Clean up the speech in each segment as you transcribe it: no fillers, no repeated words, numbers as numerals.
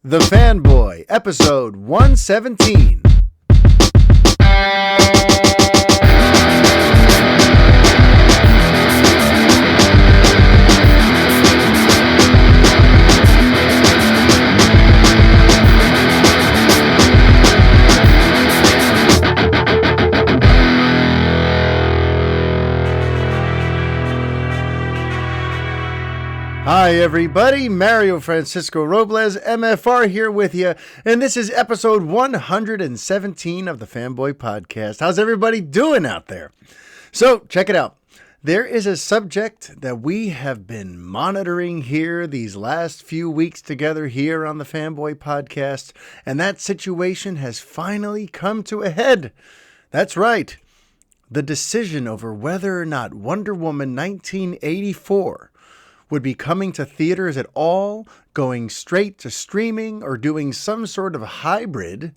The Fanboy, episode 117. Hi everybody, Mario-Francisco Robles, MFR here with you, and this is episode 117 of the Fanboy Podcast. How's everybody doing out there? So, check it out. There is a subject that we have been monitoring here these last few weeks together here on the Fanboy Podcast, and that situation has finally come to a head. That's right. The decision over whether or not Wonder Woman 1984 would be coming to theaters at all, going straight to streaming, or doing some sort of hybrid,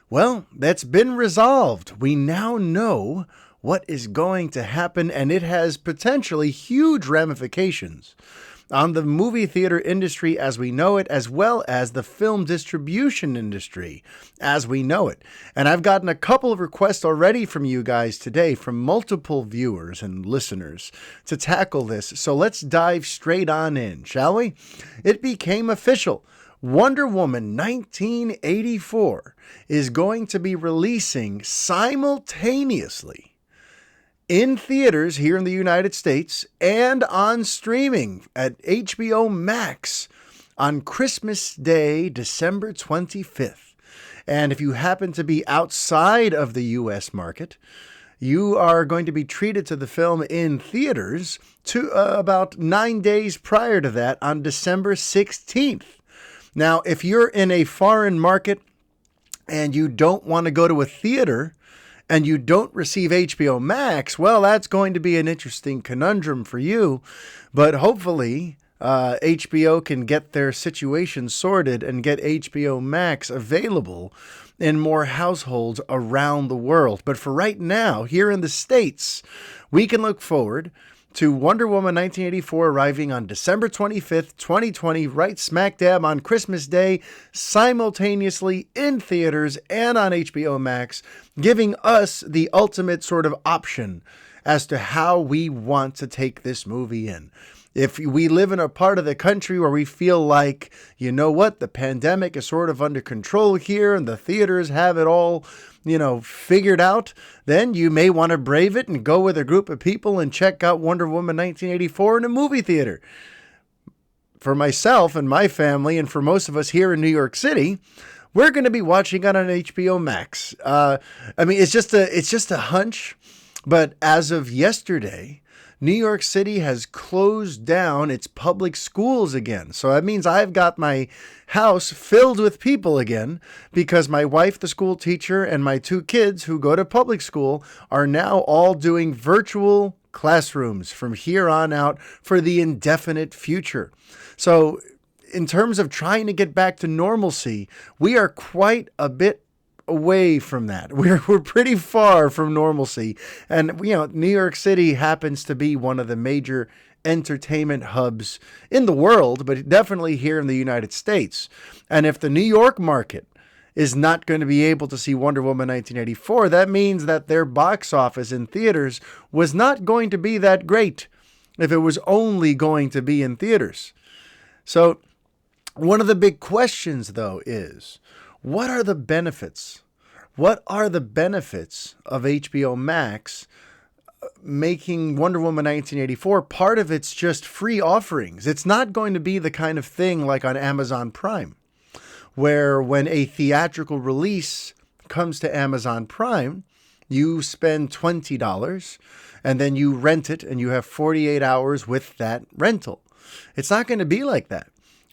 well, that's been resolved. We now know what is going to happen, and it has potentially huge ramifications on the movie theater industry as we know it, as well as the film distribution industry as we know it. And I've gotten a couple of requests already from you guys today, from multiple viewers and listeners, to tackle this. So let's dive straight on in, shall we? It became official. Wonder Woman 1984 is going to be releasing simultaneously in theaters here in the United States and on streaming at HBO MAX on Christmas Day, December 25th. And if you happen to be outside of the U.S. market, you are going to be treated to the film in theaters to about 9 days prior to that on December 16th. Now, if you're in a foreign market and you don't want to go to a theater and you don't receive HBO Max, well, that's going to be an interesting conundrum for you. But hopefully, HBO can get their situation sorted and get HBO Max available in more households around the world. But for right now, here in the States, we can look forward to Wonder Woman 1984 arriving on December 25th, 2020, right smack dab on Christmas Day, simultaneously in theaters and on HBO Max, giving us the ultimate sort of option as to how we want to take this movie in. If we live in a part of the country where we feel like, you know what, the pandemic is sort of under control here and the theaters have it all, figured out, then you may want to brave it and go with a group of people and check out Wonder Woman 1984 in a movie theater. For myself and my family, and for most of us here in New York City, we're going to be watching it on HBO Max. It's just a hunch, but as of yesterday, New York City has closed down its public schools again. So that means I've got my house filled with people again because my wife, the school teacher, and my two kids who go to public school are now all doing virtual classrooms from here on out for the indefinite future. So in terms of trying to get back to normalcy, we are quite a bit away from that. We're pretty far from normalcy. And, New York City happens to be one of the major entertainment hubs in the world, but definitely here in the United States. And if the New York market is not going to be able to see Wonder Woman 1984, that means that their box office in theaters was not going to be that great if it was only going to be in theaters. So one of the big questions, though, is, what are the benefits? What are the benefits of HBO Max making Wonder Woman 1984? Part of it's just free offerings. It's not going to be the kind of thing like on Amazon Prime, where when a theatrical release comes to Amazon Prime, you spend $20 and then you rent it and you have 48 hours with that rental. It's not going to be like that.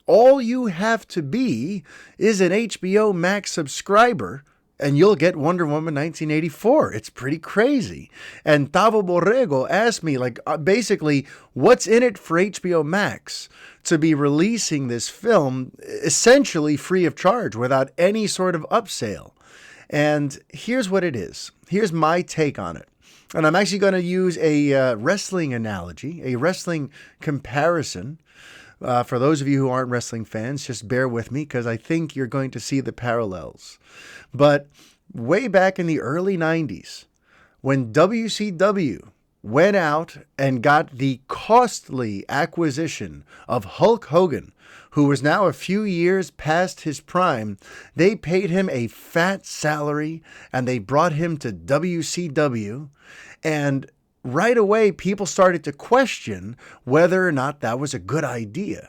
All you have to be is an HBO Max subscriber and you'll get Wonder Woman 1984. It's pretty crazy. And Tavo Borrego asked me, basically, what's in it for HBO Max to be releasing this film essentially free of charge without any sort of upsale? And here's what it is. Here's my take on it. And I'm actually going to use a wrestling analogy, a wrestling comparison For those of you who aren't wrestling fans, just bear with me because I think you're going to see the parallels. But way back in the early 90s, when WCW went out and got the costly acquisition of Hulk Hogan, who was now a few years past his prime, they paid him a fat salary and they brought him to WCW. And right away, people started to question whether or not that was a good idea,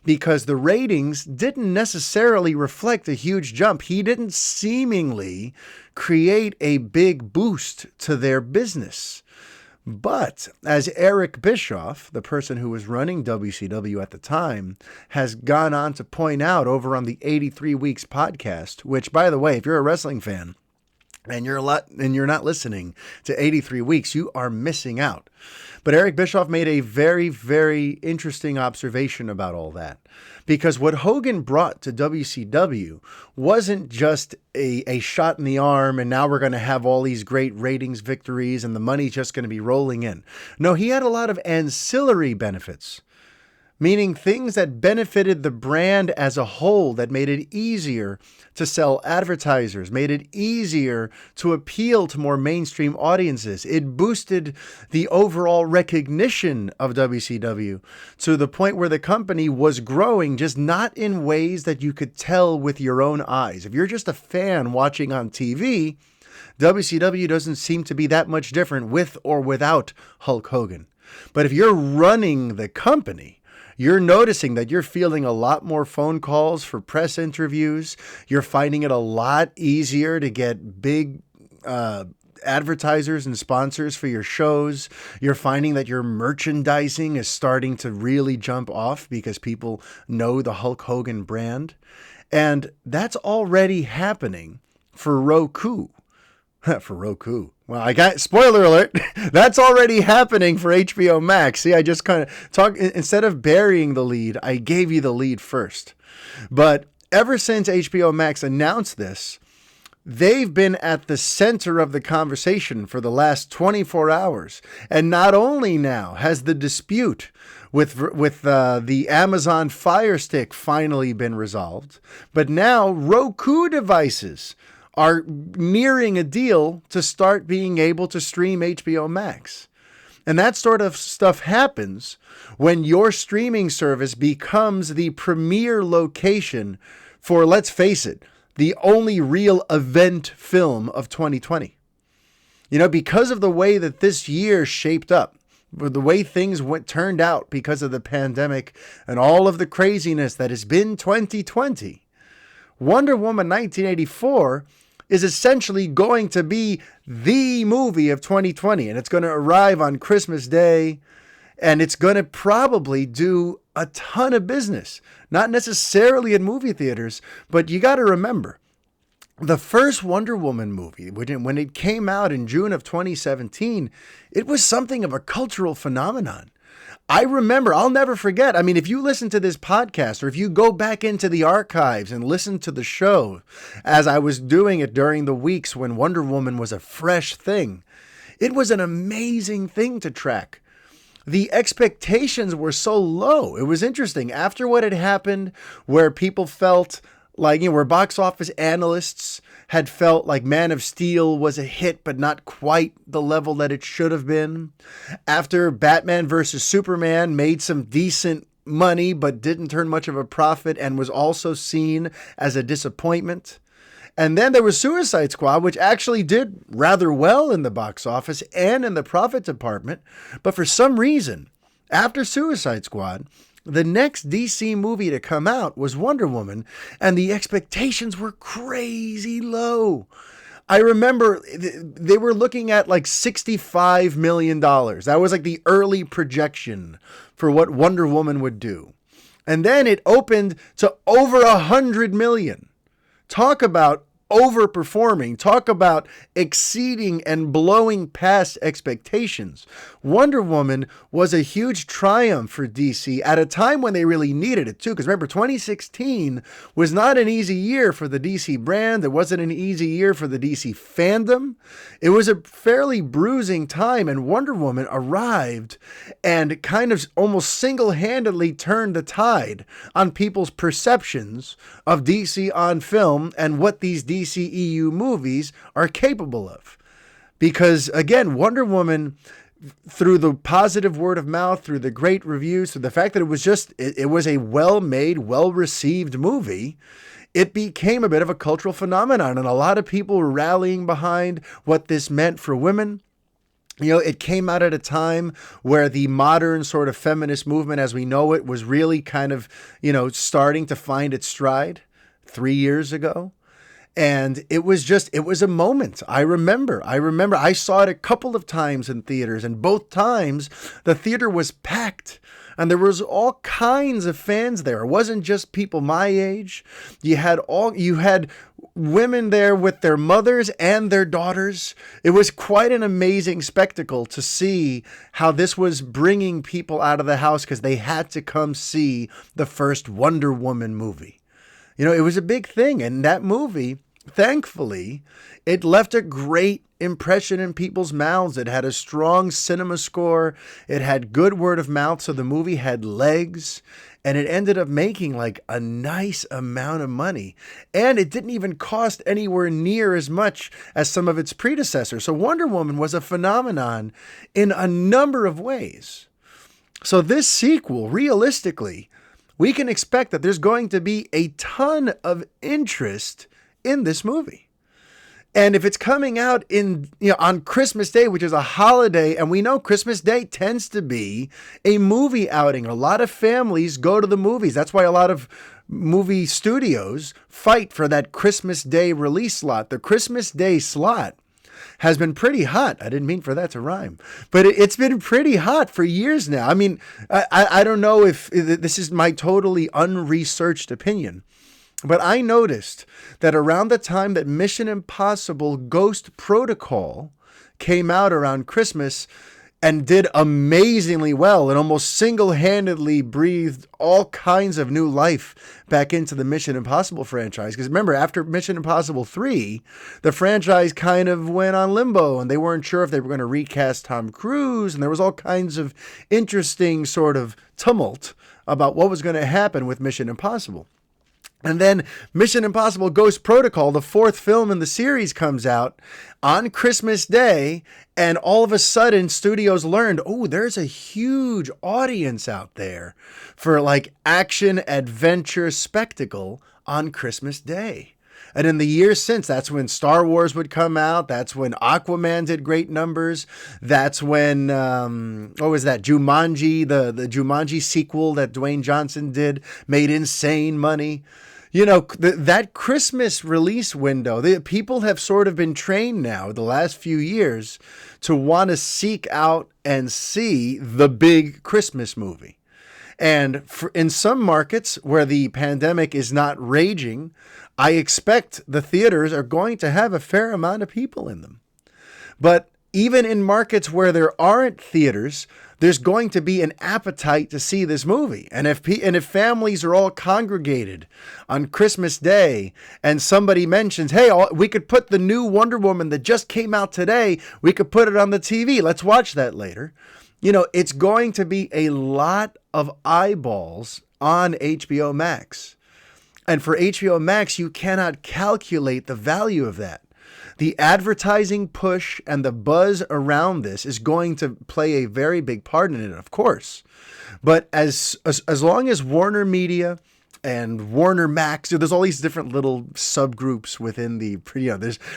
because the ratings didn't necessarily reflect a huge jump. He didn't seemingly create a big boost to their business. But as Eric Bischoff, the person who was running WCW at the time, has gone on to point out over on the 83 Weeks podcast, which, by the way, if you're a wrestling fan, and you're not listening to 83 Weeks, you are missing out. But Eric Bischoff made a very, very interesting observation about all that. Because what Hogan brought to WCW wasn't just a shot in the arm and now we're going to have all these great ratings victories and the money's just going to be rolling in. No, he had a lot of ancillary benefits. Meaning things that benefited the brand as a whole, that made it easier to sell advertisers, made it easier to appeal to more mainstream audiences. It boosted the overall recognition of WCW to the point where the company was growing, just not in ways that you could tell with your own eyes. If you're just a fan watching on TV, WCW doesn't seem to be that much different with or without Hulk Hogan. But if you're running the company, you're noticing that you're fielding a lot more phone calls for press interviews. You're finding it a lot easier to get big advertisers and sponsors for your shows. You're finding that your merchandising is starting to really jump off because people know the Hulk Hogan brand. And that's already happening for Roku. For Roku. Well, I got spoiler alert. That's already happening for HBO Max. See, I just kind of talk instead of burying the lead, I gave you the lead first. But ever since HBO Max announced this, they've been at the center of the conversation for the last 24 hours. And not only now has the dispute with the Amazon Fire Stick finally been resolved, but now Roku devices are nearing a deal to start being able to stream HBO Max. And that sort of stuff happens when your streaming service becomes the premier location for, let's face it, the only real event film of 2020. You know, because of the way that this year shaped up, the way things turned out because of the pandemic and all of the craziness that has been 2020, Wonder Woman 1984 is essentially going to be the movie of 2020. And it's going to arrive on Christmas Day. And it's going to probably do a ton of business. Not necessarily in movie theaters. But you got to remember, the first Wonder Woman movie, when it came out in June of 2017, it was something of a cultural phenomenon. I remember, I'll never forget. I mean, if you listen to this podcast or if you go back into the archives and listen to the show, as I was doing it during the weeks when Wonder Woman was a fresh thing, it was an amazing thing to track. The expectations were so low. It was interesting. After what had happened, where people felt like, where box office analysts had felt like Man of Steel was a hit, but not quite the level that it should have been. After Batman versus Superman made some decent money, but didn't turn much of a profit and was also seen as a disappointment. And then there was Suicide Squad, which actually did rather well in the box office and in the profit department. But for some reason, after Suicide Squad, the next DC movie to come out was Wonder Woman, and the expectations were crazy low. I remember they were looking at like $65 million. That was like the early projection for what Wonder Woman would do. And then it opened to over $100 million. Talk about overperforming. Talk about exceeding and blowing past expectations. Wonder Woman was a huge triumph for DC at a time when they really needed it too. Because remember, 2016 was not an easy year for the DC brand. It wasn't an easy year for the DC fandom. It was a fairly bruising time, and Wonder Woman arrived and kind of almost single-handedly turned the tide on people's perceptions of DC on film and what these DCEU movies are capable of. Because again, Wonder Woman, through the positive word of mouth, through the great reviews, through the fact that it was a well-made, well-received movie, it became a bit of a cultural phenomenon, and a lot of people were rallying behind what this meant for women. You know, it came out at a time where the modern sort of feminist movement as we know it was really kind of, starting to find its stride 3 years ago. And it was a moment. I remember I saw it a couple of times in theaters, and both times the theater was packed. And there was all kinds of fans there. It wasn't just people my age. You had women there with their mothers and their daughters. It was quite an amazing spectacle to see how this was bringing people out of the house because they had to come see the first Wonder Woman movie. It was a big thing. And that movie, thankfully, it left a great impression in people's mouths. It had a strong cinema score. It had good word of mouth. So the movie had legs, and it ended up making like a nice amount of money. And it didn't even cost anywhere near as much as some of its predecessors. So Wonder Woman was a phenomenon in a number of ways. So this sequel, realistically, we can expect that there's going to be a ton of interest in this movie. And if it's coming out on Christmas Day, which is a holiday, and we know Christmas Day tends to be a movie outing. A lot of families go to the movies. That's why a lot of movie studios fight for that Christmas Day release slot. The Christmas Day slot has been pretty hot. I didn't mean for that to rhyme, but it's been pretty hot for years now. I mean, I don't know if this is my totally unresearched opinion, but I noticed that around the time that Mission Impossible Ghost Protocol came out around Christmas and did amazingly well and almost single-handedly breathed all kinds of new life back into the Mission Impossible franchise. Because remember, after Mission Impossible 3, the franchise kind of went on limbo, and they weren't sure if they were going to recast Tom Cruise, and there was all kinds of interesting sort of tumult about what was going to happen with Mission Impossible. And then Mission Impossible Ghost Protocol, the fourth film in the series, comes out on Christmas Day. And all of a sudden, studios learned, there's a huge audience out there for like action, adventure, spectacle on Christmas Day. And in the years since, that's when Star Wars would come out. That's when Aquaman did great numbers. That's when, Jumanji, the Jumanji sequel that Dwayne Johnson did, made insane money. That Christmas release window, the people have sort of been trained now the last few years to want to seek out and see the big Christmas movie. And in some markets where the pandemic is not raging, I expect the theaters are going to have a fair amount of people in them. But even in markets where there aren't theaters, there's going to be an appetite to see this movie. And if families are all congregated on Christmas Day and somebody mentions, hey, we could put the new Wonder Woman that just came out today, we could put it on the TV. Let's watch that later. It's going to be a lot of eyeballs on HBO Max. And for HBO Max, you cannot calculate the value of that. The advertising push and the buzz around this is going to play a very big part in it, of course. But as long as Warner Media and Warner Max, there's all these different little subgroups within the,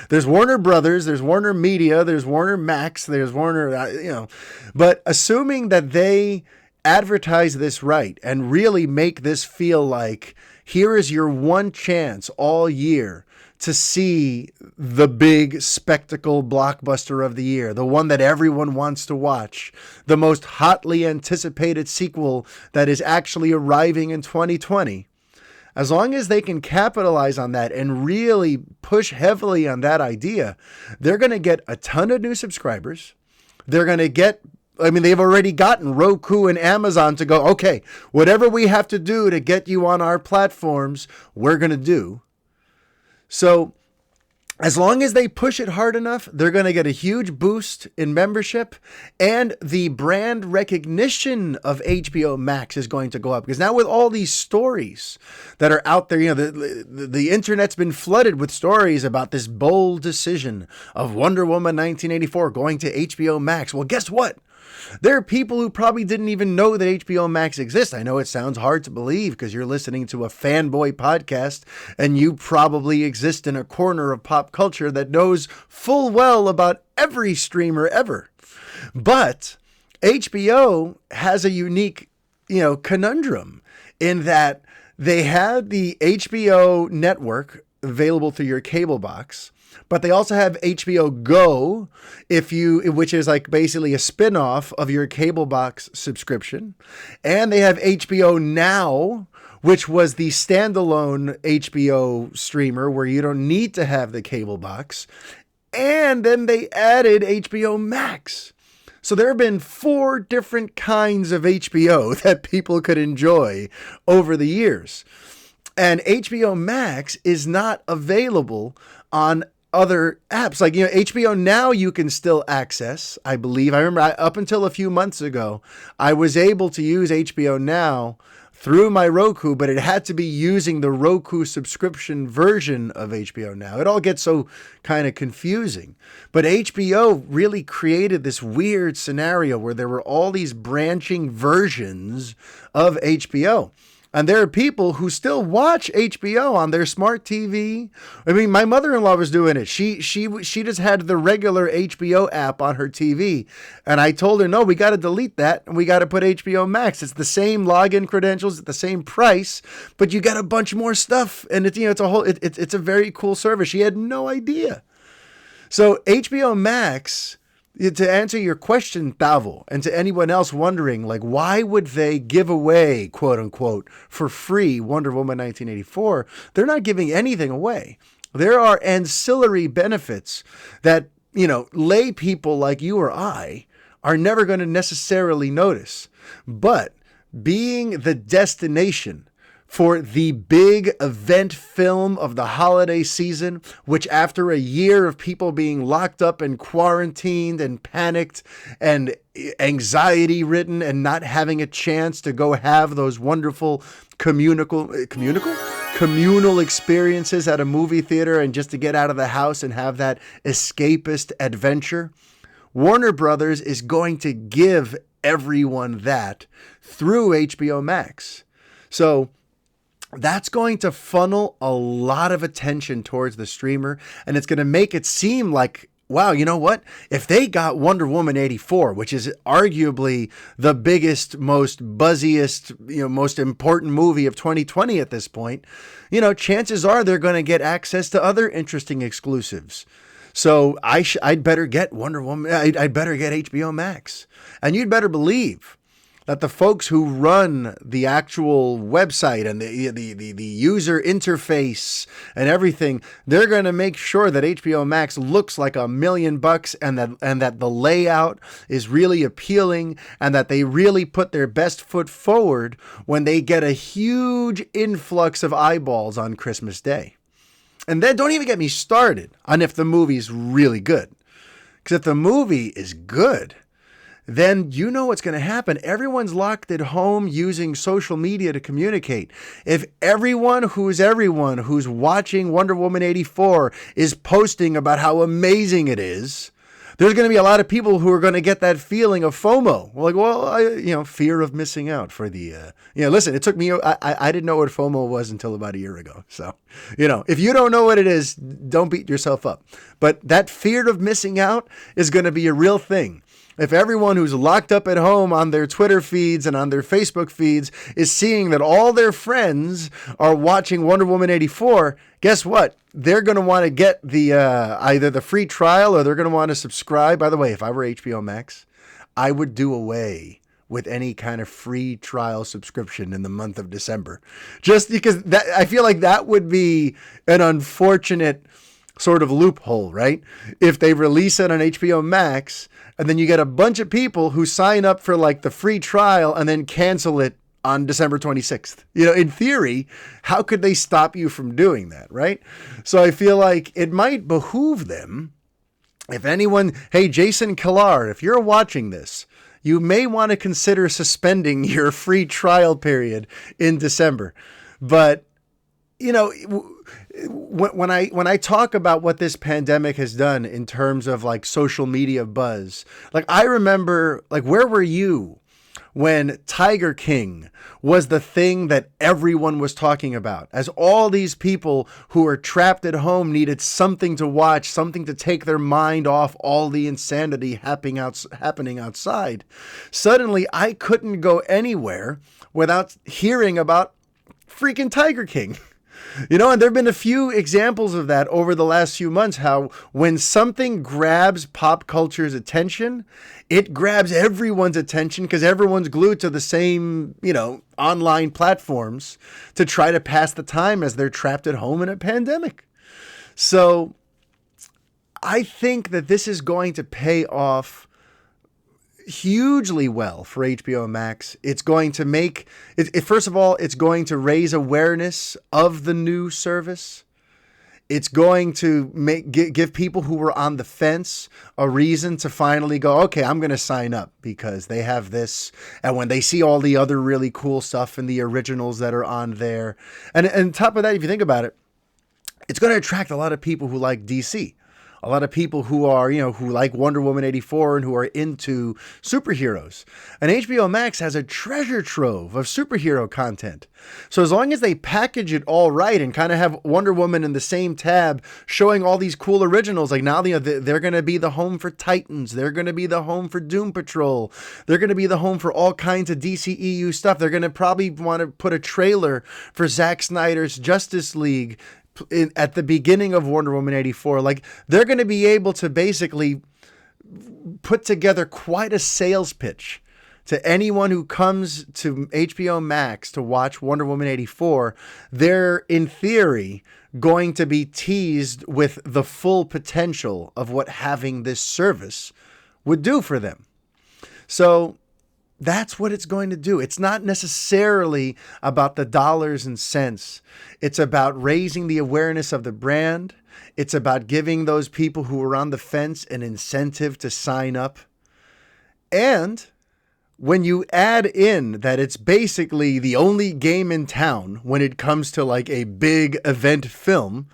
there's Warner Brothers, there's Warner Media, there's Warner Max, there's Warner, but assuming that they advertise this right and really make this feel like here is your one chance all year to see the big spectacle blockbuster of the year, the one that everyone wants to watch, the most hotly anticipated sequel that is actually arriving in 2020. As long as they can capitalize on that and really push heavily on that idea, they're going to get a ton of new subscribers. They're going to get, they've already gotten Roku and Amazon to go, okay, whatever we have to do to get you on our platforms, we're going to do. So as long as they push it hard enough, they're going to get a huge boost in membership, and the brand recognition of HBO Max is going to go up, because now with all these stories that are out there, the internet's been flooded with stories about this bold decision of Wonder Woman 1984 going to HBO Max. Well, guess what? There are people who probably didn't even know that HBO Max exists. I know it sounds hard to believe because you're listening to a fanboy podcast and you probably exist in a corner of pop culture that knows full well about every streamer ever. But HBO has a unique, conundrum in that they had the HBO network available through your cable box, but they also have HBO Go, which is like basically a spin-off of your cable box subscription. And they have HBO Now, which was the standalone HBO streamer where you don't need to have the cable box. And then they added HBO Max. So there have been 4 different kinds of HBO that people could enjoy over the years. And HBO Max is not available on other apps. Like, HBO Now you can still access, I believe. I remember up until a few months ago, I was able to use HBO Now through my Roku, but it had to be using the Roku subscription version of HBO Now. It all gets so kind of confusing. But HBO really created this weird scenario where there were all these branching versions of HBO. And there are people who still watch HBO on their smart TV. My mother-in-law was doing it. She just had the regular HBO app on her TV. And I told her, no, we got to delete that and we got to put HBO Max. It's the same login credentials at the same price, but you got a bunch more stuff. And it's a very cool service. She had no idea. So HBO Max, to answer your question, Tavo, and to anyone else wondering, why would they give away, quote unquote, for free Wonder Woman 1984? They're not giving anything away. There are ancillary benefits that, lay people like you or I are never going to necessarily notice. But being the destination for the big event film of the holiday season, which after a year of people being locked up and quarantined and panicked and anxiety ridden and not having a chance to go have those wonderful communal experiences at a movie theater and just to get out of the house and have that escapist adventure, Warner Brothers is going to give everyone that through HBO Max. So that's going to funnel a lot of attention towards the streamer, and it's going to make it seem like, wow, you know what? If they got Wonder Woman 84, which is arguably the biggest, most buzziest, most important movie of 2020 at this point, chances are they're going to get access to other interesting exclusives. So I'd better get Wonder Woman. I'd better get HBO Max, and you'd better believe that the folks who run the actual website and the user interface and everything, they're going to make sure that HBO Max looks like $1 million and that the layout is really appealing and that they really put their best foot forward when they get a huge influx of eyeballs on Christmas Day. And then don't even get me started on if the movie's really good. Because if the movie is good, then you know what's going to happen. Everyone's locked at home using social media to communicate. If everyone who's watching Wonder Woman 84 is posting about how amazing it is, there's going to be a lot of people who are going to get that feeling of FOMO. Fear of missing out for the, listen, it took me, I didn't know what FOMO was until about a year ago. So, if you don't know what it is, don't beat yourself up. But that fear of missing out is going to be a real thing. If everyone who's locked up at home on their Twitter feeds and on their Facebook feeds is seeing that all their friends are watching Wonder Woman 84, guess what? They're going to want to get the either the free trial or they're going to want to subscribe. By the way, if I were HBO Max, I would do away with any kind of free trial subscription in the month of December. Just because that, I feel like that would be an unfortunate sort of loophole, right? If they release it on HBO Max and then you get a bunch of people who sign up for like the free trial and then cancel it on December 26th. In theory, how could they stop you from doing that, right? So I feel like it might behoove them, if anyone, hey, Jason Killar, if you're watching this, you may want to consider suspending your free trial period in December. But, when I talk about what this pandemic has done in terms of like social media buzz, like I remember, like, where were you when Tiger King was the thing that everyone was talking about, as all these people who are trapped at home needed something to watch, something to take their mind off all the insanity happening outside. Suddenly, I couldn't go anywhere without hearing about freaking Tiger King. And there have been a few examples of that over the last few months, how when something grabs pop culture's attention, it grabs everyone's attention because everyone's glued to the same, online platforms to try to pass the time as they're trapped at home in a pandemic. So I think that this is going to pay off hugely well for HBO Max. It's going to make it, first of all, it's going to raise awareness of the new service. It's going to give people who were on the fence a reason to finally go, okay, I'm going to sign up because they have this. And when they see all the other really cool stuff and the originals that are on there, and on top of that, if you think about it, it's going to attract a lot of people who like DC. A lot of people who are, who like Wonder Woman 84 and who are into superheroes. And HBO Max has a treasure trove of superhero content. So as long as they package it all right and kind of have Wonder Woman in the same tab showing all these cool originals, like now they're going to be the home for Titans. They're going to be the home for Doom Patrol. They're going to be the home for all kinds of DCEU stuff. They're going to probably want to put a trailer for Zack Snyder's Justice League at the beginning of Wonder Woman 84. Like, they're going to be able to basically put together quite a sales pitch to anyone who comes to HBO Max to watch Wonder Woman 84. They're, in theory, going to be teased with the full potential of what having this service would do for them. So that's what it's going to do. It's not necessarily about the dollars and cents. It's about raising the awareness of the brand. It's about giving those people who are on the fence an incentive to sign up. And when you add in that it's basically the only game in town when it comes to like a big event film,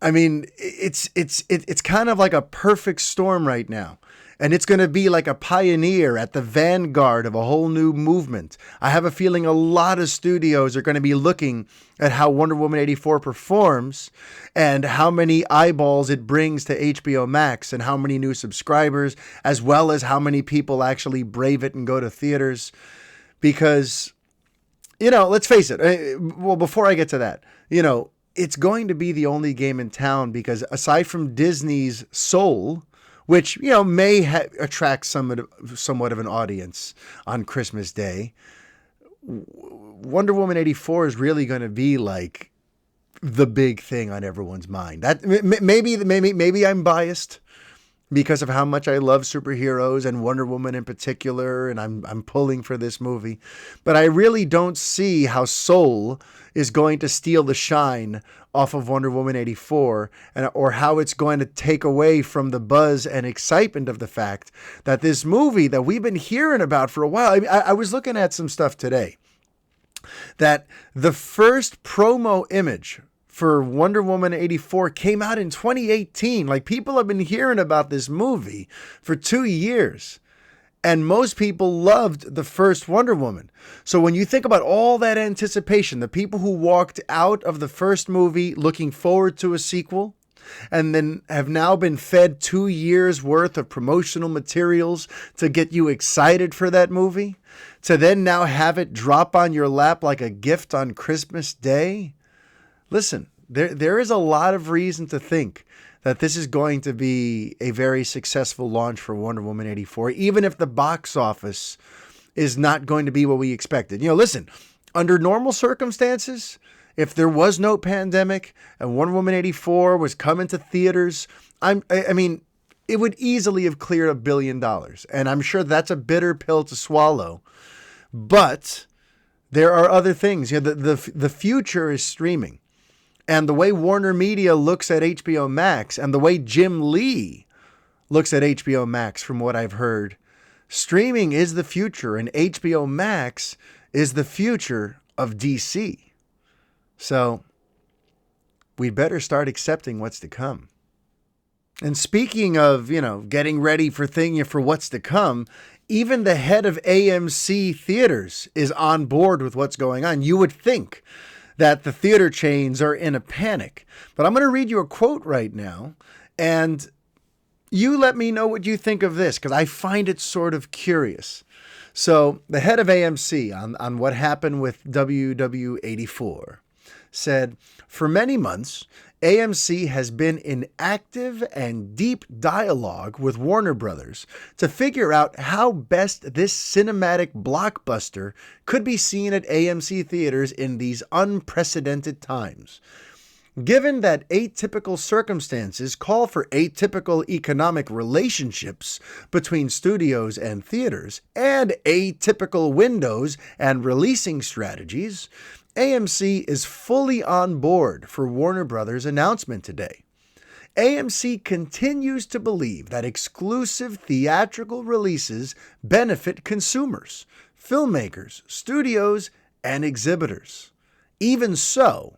I mean, it's kind of like a perfect storm right now. And it's going to be like a pioneer at the vanguard of a whole new movement. I have a feeling a lot of studios are going to be looking at how Wonder Woman 84 performs and how many eyeballs it brings to HBO Max and how many new subscribers, as well as how many people actually brave it and go to theaters. Because, let's face it. Well, before I get to that, it's going to be the only game in town because aside from Disney's Soul, which, may attract somewhat of an audience on Christmas Day, Wonder Woman 84 is really going to be like the big thing on everyone's mind. That maybe I'm biased because of how much I love superheroes and Wonder Woman in particular, and I'm pulling for this movie. But I really don't see how Soul is going to steal the shine off of Wonder Woman 84, or how it's going to take away from the buzz and excitement of the fact that this movie that we've been hearing about for a while. I was looking at some stuff today that the first promo image for Wonder Woman 84 came out in 2018. Like, people have been hearing about this movie for 2 years. And most people loved the first Wonder Woman. So when you think about all that anticipation, the people who walked out of the first movie looking forward to a sequel, and then have now been fed 2 years worth of promotional materials to get you excited for that movie, to then now have it drop on your lap like a gift on Christmas Day. Listen, there is a lot of reason to think that this is going to be a very successful launch for Wonder Woman 84, even if the box office is not going to be what we expected. Listen, under normal circumstances, if there was no pandemic and Wonder Woman 84 was coming to theaters, I mean, it would easily have cleared $1 billion. And I'm sure that's a bitter pill to swallow. But there are other things. The future is streaming. And the way Warner Media looks at HBO Max and the way Jim Lee looks at HBO Max, from what I've heard, streaming is the future, and HBO Max is the future of DC. So we'd better start accepting what's to come. And speaking of, getting ready for what's to come, even the head of AMC Theaters is on board with what's going on. You would think that the theater chains are in a panic. But I'm going to read you a quote right now, and you let me know what you think of this, because I find it sort of curious. So the head of AMC on what happened with WW84 said, "For many months, AMC has been in active and deep dialogue with Warner Brothers to figure out how best this cinematic blockbuster could be seen at AMC theaters in these unprecedented times. Given that atypical circumstances call for atypical economic relationships between studios and theaters and atypical windows and releasing strategies, AMC is fully on board for Warner Brothers' announcement today. AMC continues to believe that exclusive theatrical releases benefit consumers, filmmakers, studios, and exhibitors. Even so,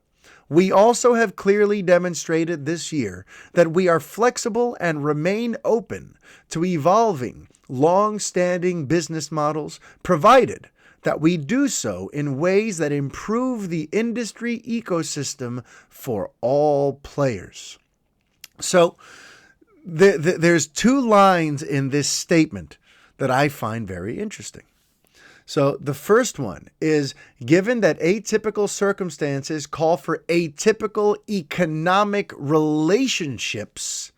we also have clearly demonstrated this year that we are flexible and remain open to evolving, long-standing business models, provided that we do so in ways that improve the industry ecosystem for all players." So there's two lines in this statement that I find very interesting. So the first one is, given that atypical circumstances call for atypical economic relationships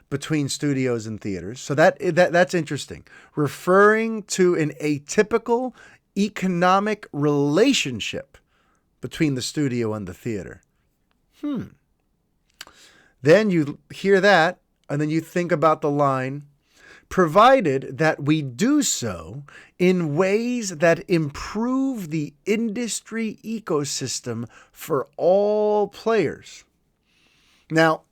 between studios and theaters. So that's interesting. Referring to an atypical economic relationship between the studio and the theater. Then you hear that, and then you think about the line, provided that we do so in ways that improve the industry ecosystem for all players. Now,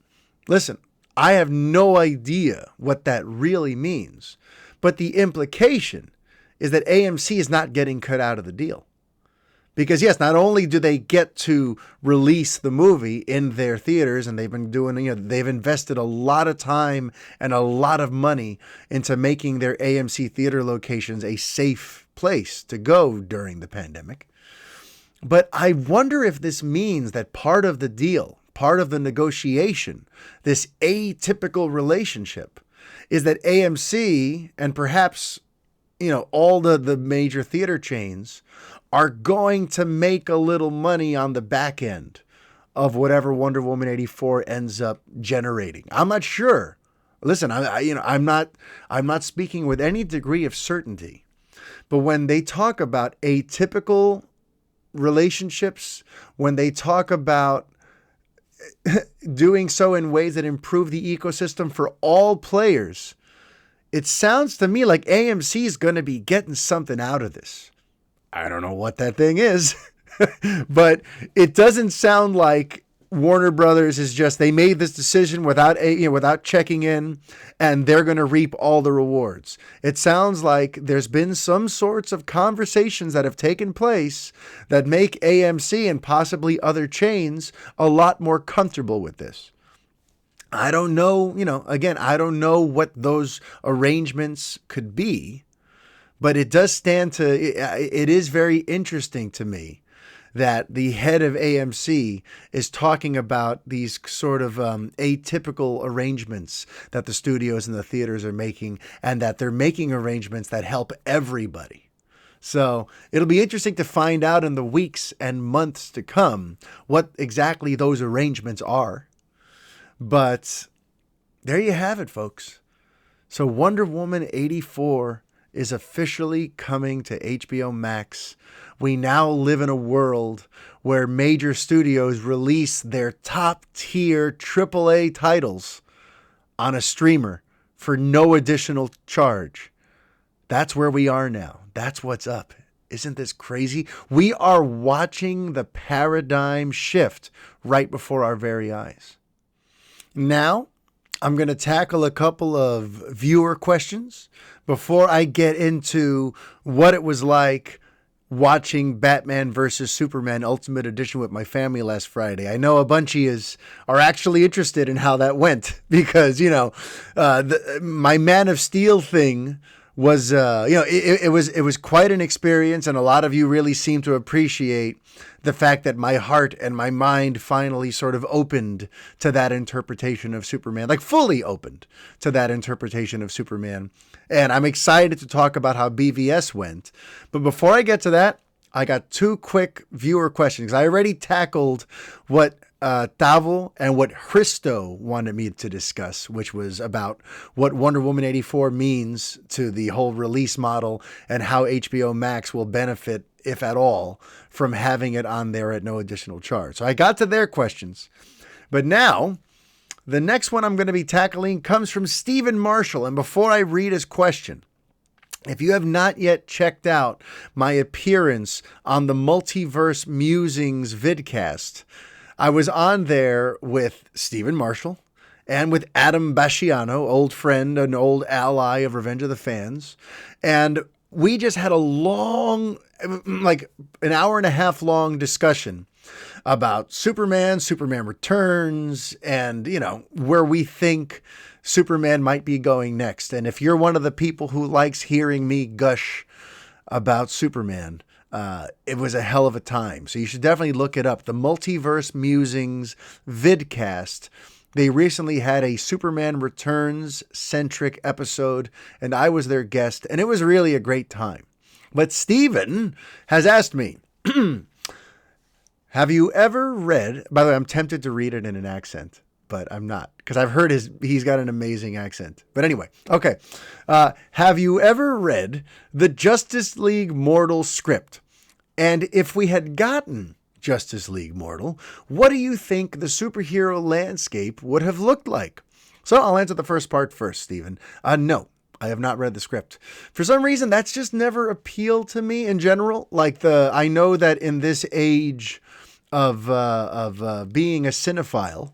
listen, I have no idea what that really means, but the implication is that AMC is not getting cut out of the deal. Because yes, not only do they get to release the movie in their theaters, and they've been doing, they've invested a lot of time and a lot of money into making their AMC theater locations a safe place to go during the pandemic. But I wonder if this means that part of the deal, part of the negotiation, this atypical relationship, is that AMC and perhaps, all the major theater chains are going to make a little money on the back end of whatever Wonder Woman 84 ends up generating. I'm not sure. Listen, I'm not speaking with any degree of certainty. But when they talk about atypical relationships, when they talk about doing so in ways that improve the ecosystem for all players, it sounds to me like AMC is going to be getting something out of this. I don't know what that thing is, but it doesn't sound like Warner Brothers is just, they made this decision without checking in, and they're going to reap all the rewards. It sounds like there's been some sorts of conversations that have taken place that make AMC and possibly other chains a lot more comfortable with this. I don't know, again, I don't know what those arrangements could be. But it does it is very interesting to me that the head of AMC is talking about these sort of atypical arrangements that the studios and the theaters are making, and that they're making arrangements that help everybody. So it'll be interesting to find out in the weeks and months to come what exactly those arrangements are. But there you have it, folks. So Wonder Woman 84 is officially coming to HBO Max. We now live in a world where major studios release their top-tier AAA titles on a streamer for no additional charge. That's where we are now. That's what's up. Isn't this crazy? We are watching the paradigm shift right before our very eyes. Now, I'm going to tackle a couple of viewer questions before I get into what it was like watching Batman vs. Superman Ultimate Edition with my family last Friday. I know a bunch of you are actually interested in how that went because, my Man of Steel thing was, it was quite an experience, and a lot of you really seem to appreciate the fact that my heart and my mind finally sort of opened to that interpretation of Superman, like fully opened to that interpretation of Superman. And I'm excited to talk about how BvS went. But before I get to that, I got two quick viewer questions. I already tackled what Tavo and what Christo wanted me to discuss, which was about what Wonder Woman 84 means to the whole release model and how HBO Max will benefit, if at all, from having it on there at no additional charge. So I got to their questions. But now, the next one I'm going to be tackling comes from Stephen Marshall. And before I read his question, if you have not yet checked out my appearance on the Multiverse Musings vidcast, I was on there with Stephen Marshall and with Adam Basciano, old friend, an old ally of Revenge of the Fans. And we just had a long, like an hour and a half long discussion about Superman Returns, and, where we think Superman might be going next. And if you're one of the people who likes hearing me gush about Superman, it was a hell of a time. So you should definitely look it up. The Multiverse Musings vidcast. They recently had a Superman Returns centric episode, and I was their guest, and it was really a great time. But Steven has asked me, have you ever read, by the way, I'm tempted to read it in an accent, but I'm not, because I've heard he's got an amazing accent. But anyway, okay. Have you ever read the Justice League Mortal script? And if we had gotten Justice League Mortal, what do you think the superhero landscape would have looked like? So I'll answer the first part first, Stephen. No, I have not read the script. For some reason, that's just never appealed to me in general. I know that in this age of being a cinephile,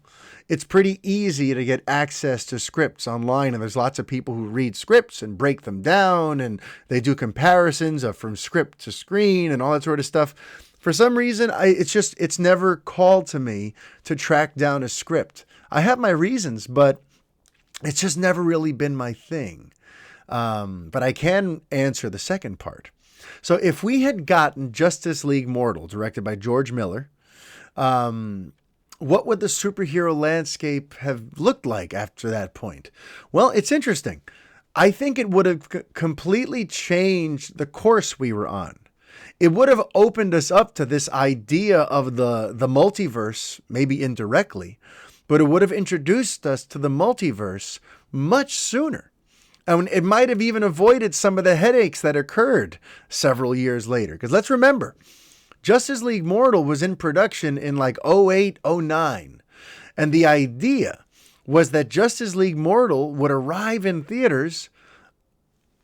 it's pretty easy to get access to scripts online, and there's lots of people who read scripts and break them down, and they do comparisons of from script to screen and all that sort of stuff. For some reason, it's never called to me to track down a script. I have my reasons, but it's just never really been my thing. But I can answer the second part. So if we had gotten Justice League Mortal, directed by George Miller, what would the superhero landscape have looked like after that point? Well, it's interesting. I think it would have completely changed the course we were on. It would have opened us up to this idea of the multiverse, maybe indirectly, but it would have introduced us to the multiverse much sooner. And it might have even avoided some of the headaches that occurred several years later. Because let's remember, Justice League Mortal was in production in like 08, 09. And the idea was that Justice League Mortal would arrive in theaters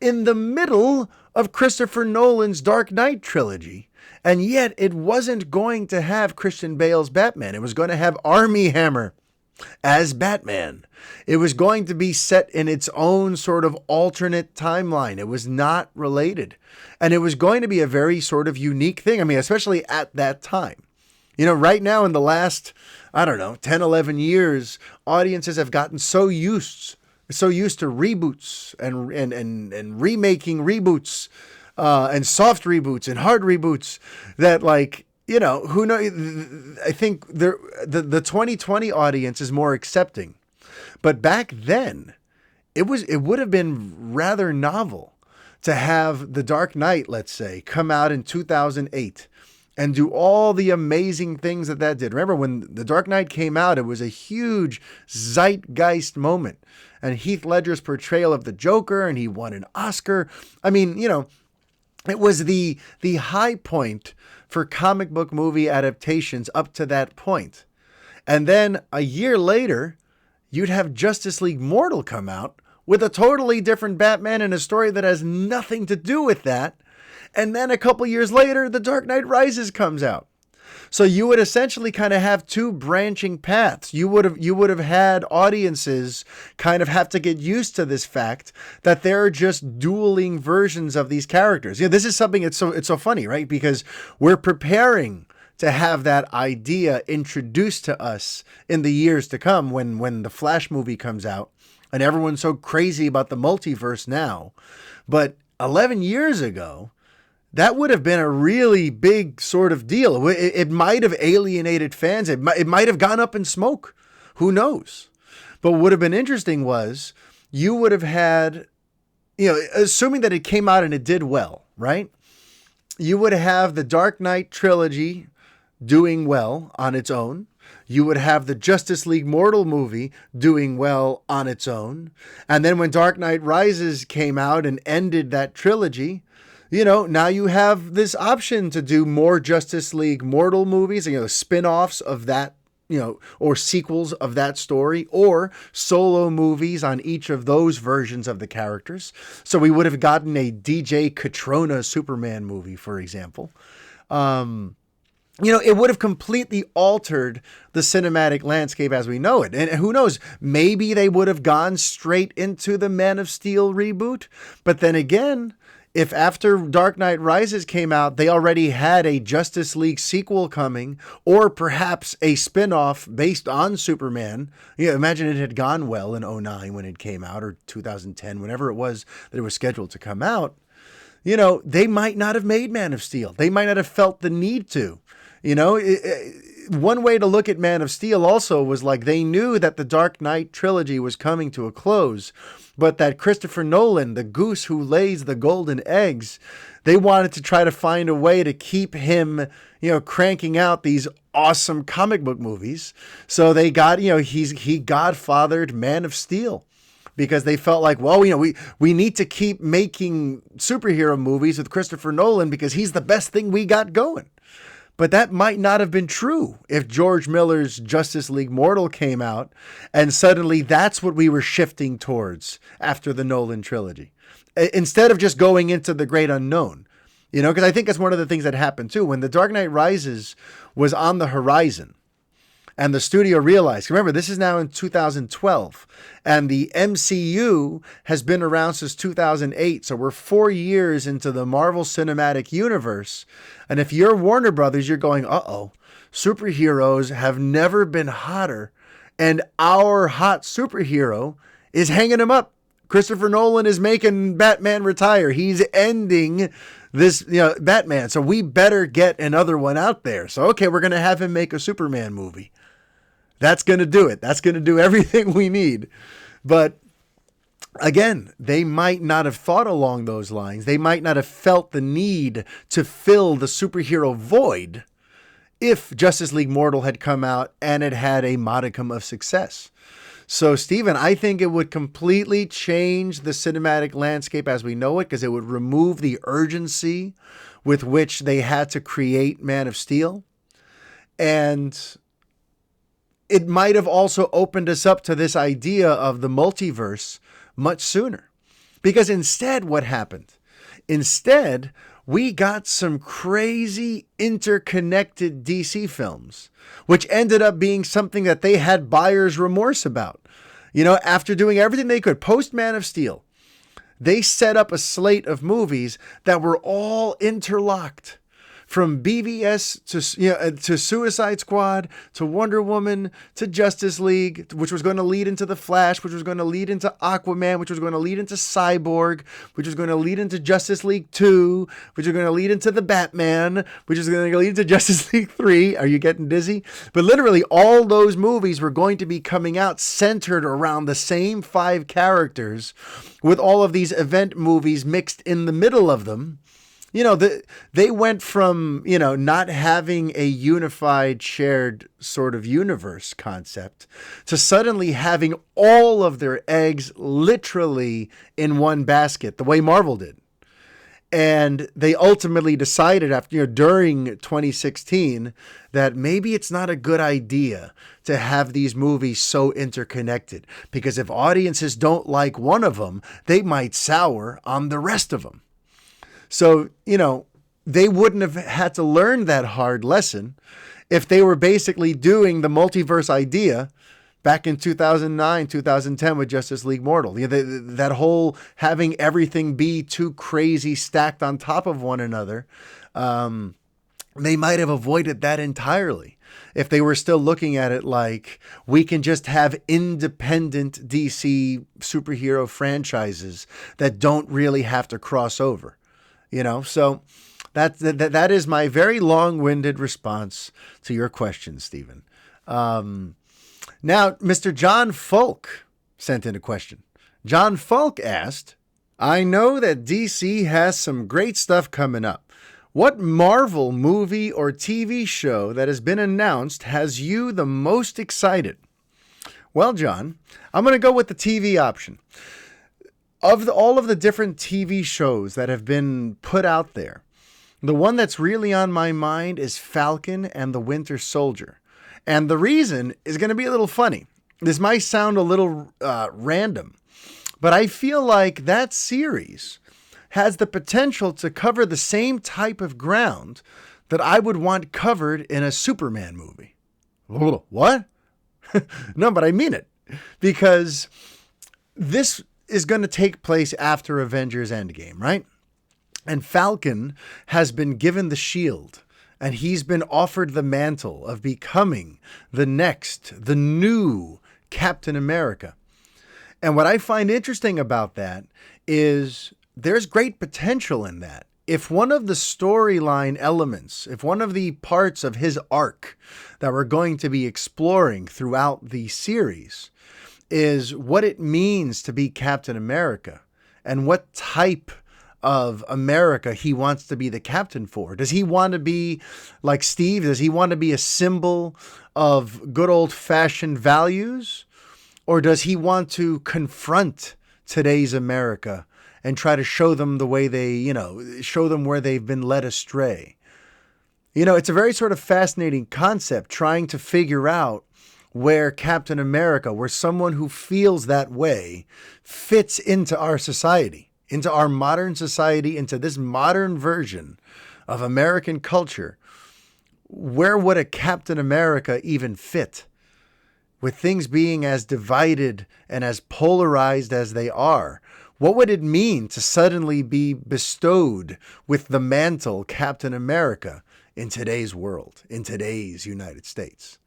in the middle of Christopher Nolan's Dark Knight trilogy. And yet it wasn't going to have Christian Bale's Batman. It was going to have Armie Hammer as Batman. It was going to be set in its own sort of alternate timeline. It was not related. And it was going to be a very sort of unique thing. I mean, especially at that time. Right now in the last, 10, 11 years, audiences have gotten so used to reboots and remaking reboots and soft reboots and hard reboots that who knows? I think the 2020 audience is more accepting. But back then, it would have been rather novel to have The Dark Knight, let's say, come out in 2008 and do all the amazing things that did. Remember, when The Dark Knight came out, it was a huge zeitgeist moment. And Heath Ledger's portrayal of the Joker, and he won an Oscar. I mean, it was the high point for comic book movie adaptations up to that point. And then a year later, you'd have Justice League Mortal come out with a totally different Batman and a story that has nothing to do with that. And then a couple years later, The Dark Knight Rises comes out. So you would essentially kind of have two branching paths. You would have had audiences kind of have to get used to this fact that there are just dueling versions of these characters. This is something it's so funny, right? Because we're preparing to have that idea introduced to us in the years to come when the Flash movie comes out and everyone's so crazy about the multiverse now. But 11 years ago, that would have been a really big sort of deal. It might have alienated fans. It might have gone up in smoke. Who knows? But what would have been interesting was you would have had, assuming that it came out and it did well, right? You would have the Dark Knight trilogy doing well on its own. You would have the Justice League Mortal movie doing well on its own. And then when Dark Knight Rises came out and ended that trilogy, now you have this option to do more Justice League Mortal movies, spin-offs of that, or sequels of that story, or solo movies on each of those versions of the characters. So we would have gotten a DJ Catrona Superman movie, for example. It would have completely altered the cinematic landscape as we know it. And who knows, maybe they would have gone straight into the Man of Steel reboot. But then again, if after Dark Knight Rises came out, they already had a Justice League sequel coming, or perhaps a spin-off based on Superman, imagine it had gone well in 2009 when it came out, or 2010, whenever it was that it was scheduled to come out, they might not have made Man of Steel. They might not have felt the need to. One way to look at Man of Steel also was like they knew that the Dark Knight trilogy was coming to a close, but that Christopher Nolan, the goose who lays the golden eggs, they wanted to try to find a way to keep him, cranking out these awesome comic book movies. So they got, he godfathered Man of Steel because they felt like, well, we need to keep making superhero movies with Christopher Nolan because he's the best thing we got going. But that might not have been true if George Miller's Justice League Mortal came out and suddenly that's what we were shifting towards after the Nolan trilogy. Instead of just going into the great unknown, because I think that's one of the things that happened too. When The Dark Knight Rises was on the horizon and the studio realized, remember, this is now in 2012 and the MCU has been around since 2008. So we're 4 years into the Marvel Cinematic Universe. And if you're Warner Brothers, you're going, superheroes have never been hotter. And our hot superhero is hanging them up. Christopher Nolan is making Batman retire. He's ending this, Batman. So we better get another one out there. So, okay, we're going to have him make a Superman movie. That's going to do it. That's going to do everything we need. But again, they might not have thought along those lines. They might not have felt the need to fill the superhero void if Justice League Mortal had come out and it had a modicum of success. So, Stephen, I think it would completely change the cinematic landscape as we know it because it would remove the urgency with which they had to create Man of Steel. And it might have also opened us up to this idea of the multiverse much sooner. Because instead, what happened? Instead, we got some crazy interconnected DC films, which ended up being something that they had buyer's remorse about. After doing everything they could, post Man of Steel, they set up a slate of movies that were all interlocked. From BvS to Suicide Squad, to Wonder Woman, to Justice League, which was going to lead into The Flash, which was going to lead into Aquaman, which was going to lead into Cyborg, which was going to lead into Justice League 2, which was going to lead into The Batman, which is going to lead into Justice League 3. Are you getting dizzy? But literally all those movies were going to be coming out centered around the same 5 characters with all of these event movies mixed in the middle of them. They went from, not having a unified shared sort of universe concept to suddenly having all of their eggs literally in one basket, the way Marvel did. And they ultimately decided after, during 2016 that maybe it's not a good idea to have these movies so interconnected, because if audiences don't like one of them, they might sour on the rest of them. So, they wouldn't have had to learn that hard lesson if they were basically doing the multiverse idea back in 2009, 2010 with Justice League Mortal. That whole having everything be too crazy stacked on top of one another, they might have avoided that entirely if they were still looking at it like we can just have independent DC superhero franchises that don't really have to cross over. So that is my very long-winded response to your question, Stephen. Now, Mr. John Folk sent in a question. John Folk asked, I know that DC has some great stuff coming up. What Marvel movie or TV show that has been announced has you the most excited? Well, John, I'm going to go with the TV option. Of all of the different TV shows that have been put out there, the one that's really on my mind is Falcon and the Winter Soldier. And the reason is going to be a little funny. This might sound a little random, but I feel like that series has the potential to cover the same type of ground that I would want covered in a Superman movie. What? No, but I mean it. Because this is going to take place after Avengers Endgame, right? And Falcon has been given the shield, and he's been offered the mantle of becoming the new Captain America. And what I find interesting about that is there's great potential in that. If one of the storyline elements, if one of the parts of his arc that we're going to be exploring throughout the series is what it means to be Captain America and what type of America he wants to be the captain for. Does he want to be like Steve? Does he want to be a symbol of good old-fashioned values? Or does he want to confront today's America and try to show them the way show them where they've been led astray? It's a very sort of fascinating concept, trying to figure out where Captain America, where someone who feels that way fits into our society, into our modern society, into this modern version of American culture. Where would a Captain America even fit? With things being as divided and as polarized as they are, what would it mean to suddenly be bestowed with the mantle Captain America in today's world, in today's United States?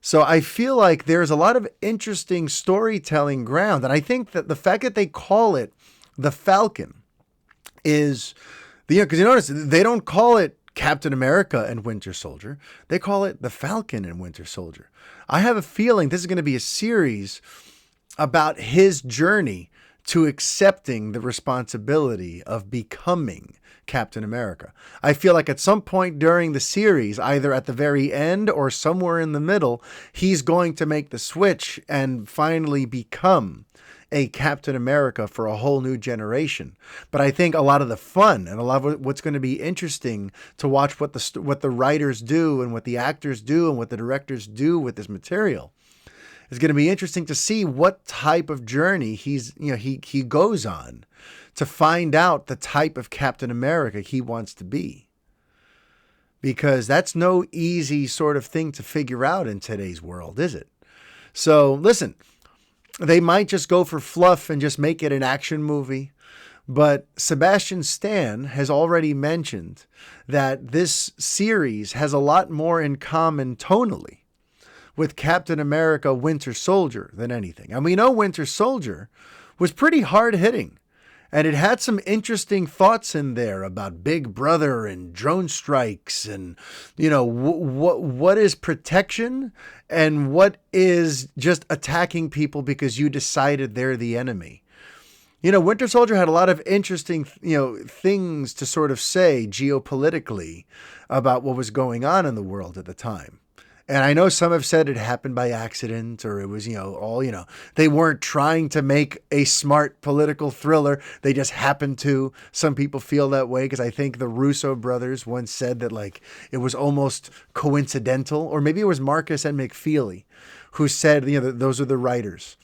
So I feel like there's a lot of interesting storytelling ground. And I think that the fact that they call it the Falcon is, because you notice they don't call it Captain America and Winter Soldier. They call it the Falcon and Winter Soldier. I have a feeling this is going to be a series about his journey to accepting the responsibility of becoming Captain America. I feel like at some point during the series, either at the very end or somewhere in the middle, he's going to make the switch and finally become a Captain America for a whole new generation. But I think a lot of the fun and a lot of what's going to be interesting to watch what the writers do and what the actors do and what the directors do with this material is going to be interesting to see what type of journey he goes on to find out the type of Captain America he wants to be. Because that's no easy sort of thing to figure out in today's world, is it? So listen, they might just go for fluff and just make it an action movie. But Sebastian Stan has already mentioned that this series has a lot more in common tonally with Captain America Winter Soldier than anything. And we know Winter Soldier was pretty hard-hitting. And it had some interesting thoughts in there about Big Brother and drone strikes and, what is protection and what is just attacking people because you decided they're the enemy. Winter Soldier had a lot of interesting, things to sort of say geopolitically about what was going on in the world at the time. And I know some have said it happened by accident or it was, they weren't trying to make a smart political thriller. They just happened to. Some people feel that way because I think the Russo brothers once said that like it was almost coincidental, or maybe it was Marcus and McFeely who said, those are the writers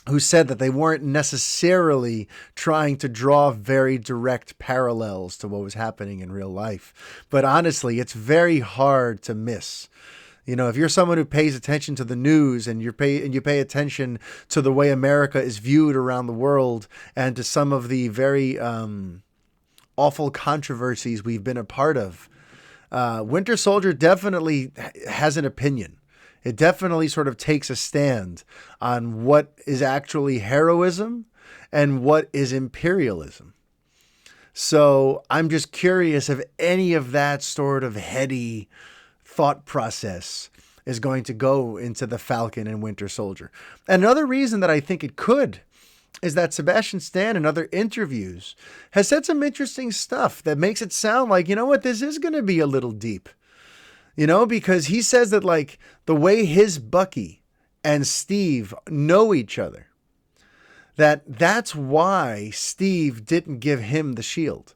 who said that they weren't necessarily trying to draw very direct parallels to what was happening in real life. But honestly, it's very hard to miss. If you're someone who pays attention to the news and you pay attention to the way America is viewed around the world and to some of the very awful controversies we've been a part of, Winter Soldier definitely has an opinion. It definitely sort of takes a stand on what is actually heroism and what is imperialism. So I'm just curious if any of that sort of heady thought process is going to go into the Falcon and Winter Soldier. And another reason that I think it could is that Sebastian Stan in other interviews has said some interesting stuff that makes it sound like, this is going to be a little deep. Because he says that like the way his Bucky and Steve know each other, that's why Steve didn't give him the shield.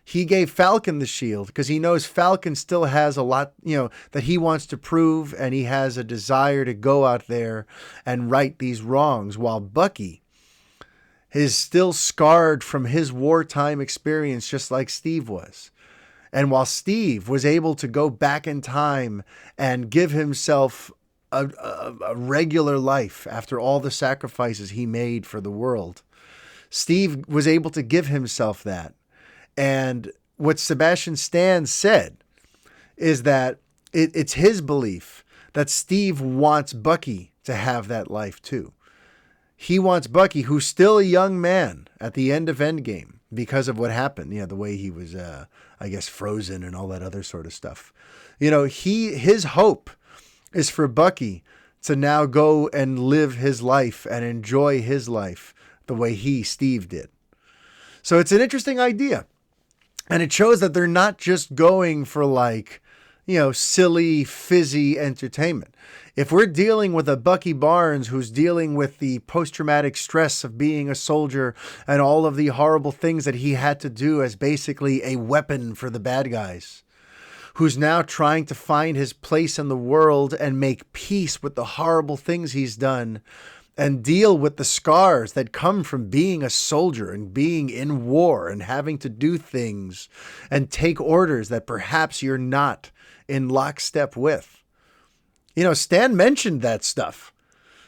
He gave Falcon the shield because he knows Falcon still has a lot, that he wants to prove, and he has a desire to go out there and right these wrongs, while Bucky is still scarred from his wartime experience, just like Steve was. And while Steve was able to go back in time and give himself a regular life after all the sacrifices he made for the world, Steve was able to give himself that. And what Sebastian Stan said is that it's his belief that Steve wants Bucky to have that life too. He wants Bucky, who's still a young man at the end of Endgame because of what happened, the way he was, frozen and all that other sort of stuff. His hope is for Bucky to now go and live his life and enjoy his life the way Steve did. So it's an interesting idea. And it shows that they're not just going for like, silly, fizzy entertainment. If we're dealing with a Bucky Barnes who's dealing with the post-traumatic stress of being a soldier and all of the horrible things that he had to do as basically a weapon for the bad guys, who's now trying to find his place in the world and make peace with the horrible things he's done and deal with the scars that come from being a soldier and being in war and having to do things and take orders that perhaps you're not in lockstep with. Stan mentioned that stuff.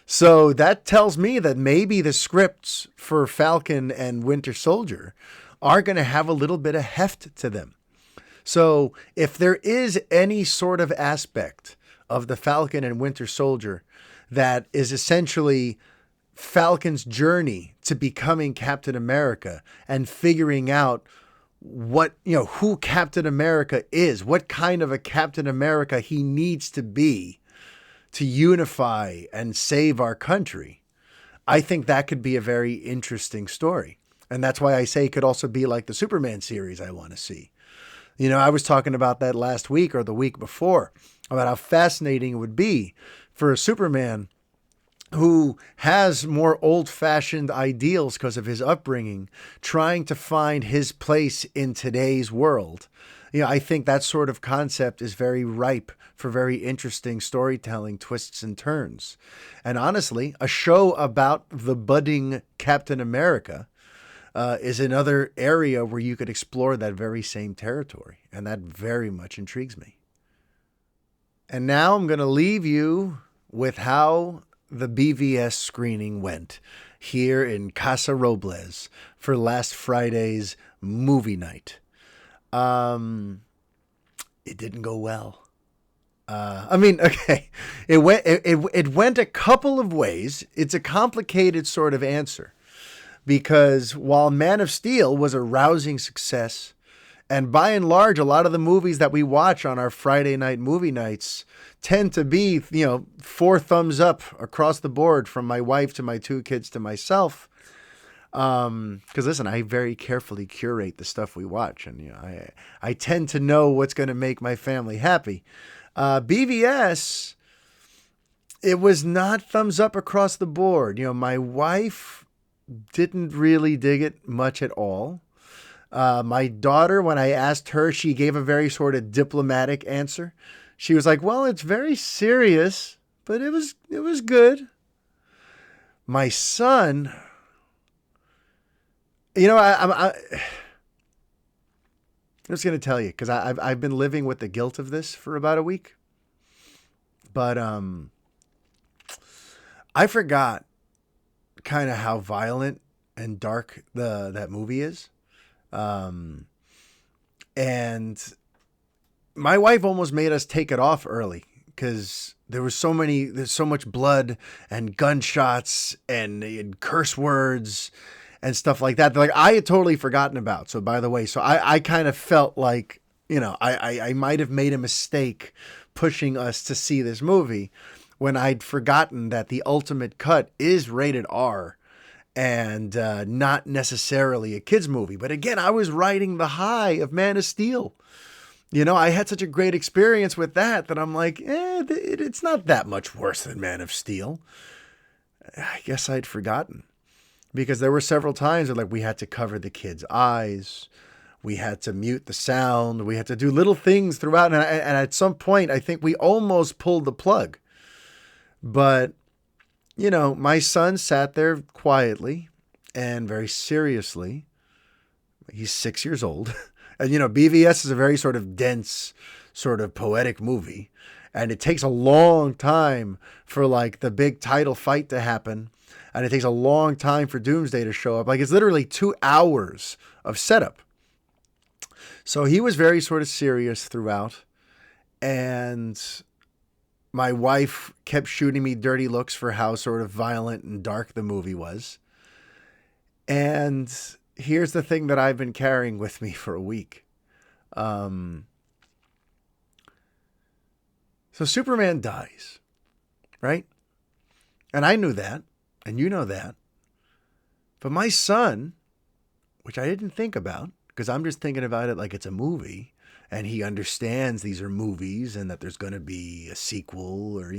So that tells me that maybe the scripts for Falcon and Winter Soldier are going to have a little bit of heft to them. So if there is any sort of aspect of the Falcon and Winter Soldier that is essentially Falcon's journey to becoming Captain America and figuring out what, who Captain America is, what kind of a Captain America he needs to be to unify and save our country, I think that could be a very interesting story. And that's why I say it could also be like the Superman series I want to see. I was talking about that last week or the week before about how fascinating it would be for a Superman who has more old-fashioned ideals because of his upbringing, trying to find his place in today's world. I think that sort of concept is very ripe for very interesting storytelling twists and turns. And honestly, a show about the budding Captain America is another area where you could explore that very same territory. And that very much intrigues me. And now I'm going to leave you with how the BvS screening went here in Casa Robles for last Friday's movie night. It didn't go well. It went a couple of ways. It's a complicated sort of answer because while Man of Steel was a rousing success, and by and large, a lot of the movies that we watch on our Friday night movie nights tend to be, 4 thumbs up across the board from my wife to my 2 kids to myself. Because listen, I very carefully curate the stuff we watch, and I tend to know what's going to make my family happy. BvS, it was not thumbs up across the board. My wife didn't really dig it much at all. My daughter, when I asked her, she gave a very sort of diplomatic answer. She was like, "Well, it's very serious, but it was good." My son, I'm just going to tell you, because I've been living with the guilt of this for about a week. But I forgot kind of how violent and dark that movie is. And my wife almost made us take it off early because there's so much blood and gunshots and curse words and stuff like that. Like I had totally forgotten about. So by the way, I kind of felt like, I might have made a mistake pushing us to see this movie when I'd forgotten that the ultimate cut is rated R and not necessarily a kid's movie. But again, I was riding the high of Man of Steel. I had such a great experience with that I'm like, it's not that much worse than Man of Steel. I guess I'd forgotten. Because there were several times that we had to cover the kids' eyes. We had to mute the sound. We had to do little things throughout. And at some point, I think we almost pulled the plug. But, my son sat there quietly and very seriously. He's 6 years old. And, BvS is a very sort of dense, sort of poetic movie. And it takes a long time for the big title fight to happen. And it takes a long time for Doomsday to show up. It's literally 2 hours of setup. So he was very sort of serious throughout. And my wife kept shooting me dirty looks for how sort of violent and dark the movie was. And here's the thing that I've been carrying with me for a week. So Superman dies, right? And I knew that. And you know that. But my son, which I didn't think about, because I'm just thinking about it like it's a movie, and he understands these are movies and that there's going to be a sequel or,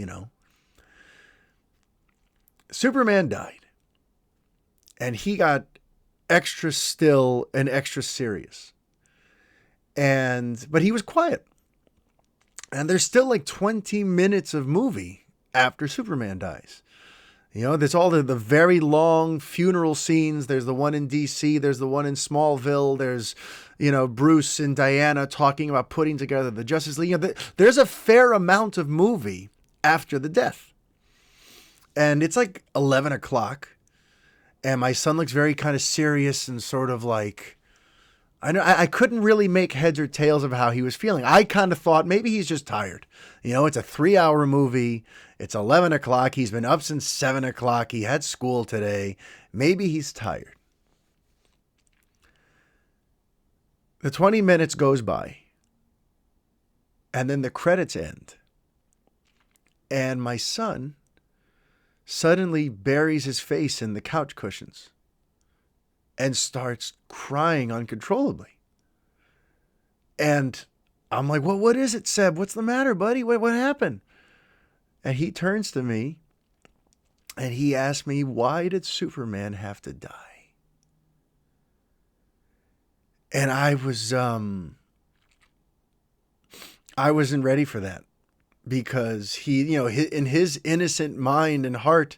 Superman died. And he got extra still and extra serious. But he was quiet. And there's still 20 minutes of movie after Superman dies. There's all the very long funeral scenes. There's the one in D.C. There's the one in Smallville. There's, Bruce and Diana talking about putting together the Justice League. There's a fair amount of movie after the death. And it's 11 o'clock. And my son looks very kind of serious and sort of I couldn't really make heads or tails of how he was feeling. I kind of thought maybe he's just tired. It's a 3-hour movie. It's 11 o'clock. He's been up since 7 o'clock. He had school today. Maybe he's tired. The 20 minutes goes by. And then the credits end. And my son suddenly buries his face in the couch cushions and starts crying uncontrollably. And I'm like, what is it, Seb? What's the matter, buddy? What happened? And he turns to me and he asked me, why did Superman have to die? And I wasn't ready for that because he, in his innocent mind and heart,